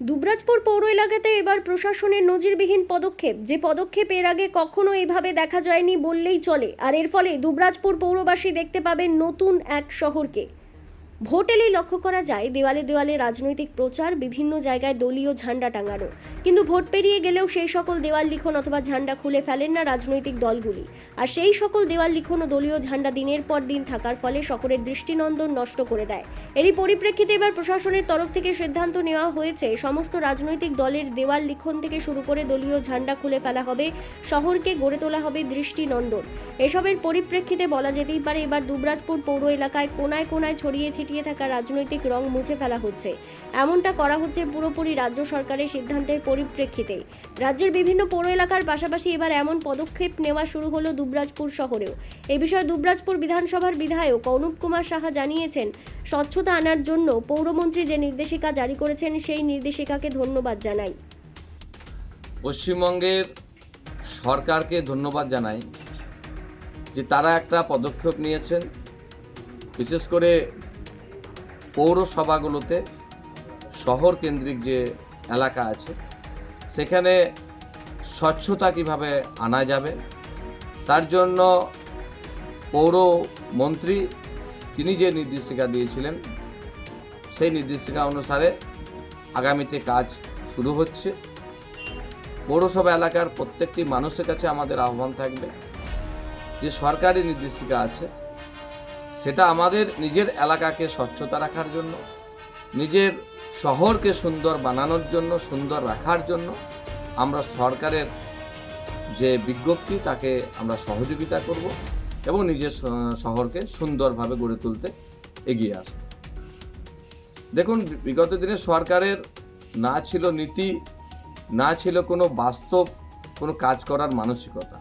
দুবরাজপুর পৌর এলাকাতে এবার প্রশাসনের নজিরবিহীন পদক্ষেপ, যে পদক্ষেপ এর আগে কখনো এভাবে দেখা যায়নি বললেই চলে। আর এর ফলে দুবরাজপুর পৌরবাসী দেখতে পাবেন নতুন এক শহরকে। ভোট এলেই লক্ষ্য করা যায় দেওয়ালে দেওয়ালে রাজনৈতিক প্রচার, বিভিন্ন জায়গায় দলীয় ঝান্ডা টাঙানো, কিন্তু ভোট পেরিয়ে গেলেও সেই সকল দেওয়াল লিখন অথবা ঝান্ডা খুলে ফেলেন না রাজনৈতিক দলগুলি। আর সেই সকল দেওয়াল লিখন ও দলীয় ঝান্ডা দিনের পর দিন থাকার ফলে শহরের দৃষ্টিনন্দন নষ্ট করে দেয়। এরই পরিপ্রেক্ষিতে এবার প্রশাসনের তরফ থেকে সিদ্ধান্ত নেওয়া হয়েছে, সমস্ত রাজনৈতিক দলের দেওয়াল লিখন থেকে শুরু করে দলীয় ঝান্ডা খুলে ফেলা হবে, শহরকে গড়ে তোলা হবে দৃষ্টিনন্দন। এসবের পরিপ্রেক্ষিতে বলা যেতেই পারে এবার দুবরাজপুর পৌর এলাকায় কোনায় কোনায় ছড়িয়ে ছিটিয়ে থাকা রাজনৈতিক রং মুছে ফেলা হচ্ছে। এমনটা করা হচ্ছে পুরোপুরি রাজ্য সরকারের সিদ্ধান্তের পরিপ্রেক্ষিতে। রাজ্যের বিভিন্ন পৌর এলাকার পাশাপাশি এবার এমন পদক্ষেপ নেওয়া শুরু হলো দুবরাজপুর শহরেও। এই বিষয়ে দুবরাজপুর বিধানসভার বিধায়ক অনুপ কুমার সাহা জানিয়েছেন, স্বচ্ছতা আনার জন্য পৌরমন্ত্রী যে নির্দেশিকা জারি করেছেন সেই নির্দেশিকাকে ধন্যবাদ জানাই। পশ্চিমবঙ্গের সরকারকে ধন্যবাদ জানাই যে তারা একটা পদক্ষেপ নিয়েছেন, বিশেষ করে পৌরসভাগুলোতে শহর কেন্দ্রিক যে এলাকা আছে সেখানে স্বচ্ছতা কিভাবে আনা যাবে তার জন্য পৌরমন্ত্রী তিনি যে নির্দেশিকা দিয়েছিলেন সেই নির্দেশিকা অনুসারে আগামীতে কাজ শুরু হচ্ছে। পৌরসভা এলাকার প্রত্যেকটি মানুষের কাছে আমাদের আহ্বান থাকবে যে সরকারি নির্দেশিকা আছে সেটা আমাদের নিজের এলাকাকে স্বচ্ছতা রাখার জন্য, নিজের শহরকে সুন্দর বানানোর জন্য, সুন্দর রাখার জন্য আমরা সরকারের যে বিজ্ঞপ্তি তাকে আমরা সহযোগিতা করব এবং নিজের শহরকে সুন্দরভাবে গড়ে তুলতে এগিয়ে আসব। দেখুন, বিগত দিনে সরকারের না ছিল নীতি, না ছিল কোনো বাস্তব কোনো কাজ করার মানসিকতা।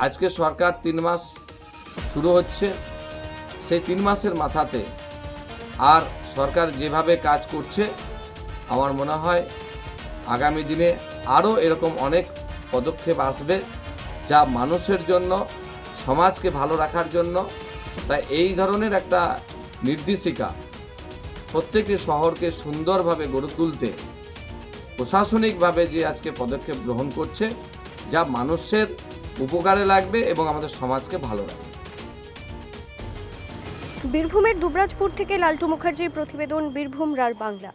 আজকে সরকার 3 মাস শুরু হচ্ছে, সেই 3 মাসের মাথাতে আর সরকার যেভাবে কাজ করছে আমার মনে হয় আগামী দিনে আরও এরকম অনেক পদক্ষেপ আসবে যা মানুষের জন্য, সমাজকে ভালো রাখার জন্য। তাই এই ধরনের একটা নির্দেশিকা প্রত্যেকটি শহরকে সুন্দরভাবে গড়ে তুলতে প্রশাসনিকভাবে যে আজকে পদক্ষেপ গ্রহণ করছে যা মানুষের উপকারে লাগবে এবং আমাদের সমাজকে ভালো রাখবে। বীরভূমের দুবরাজপুর থেকে লালটু মুখার্জির প্রতিবেদন, বীরভূম রার বাংলা।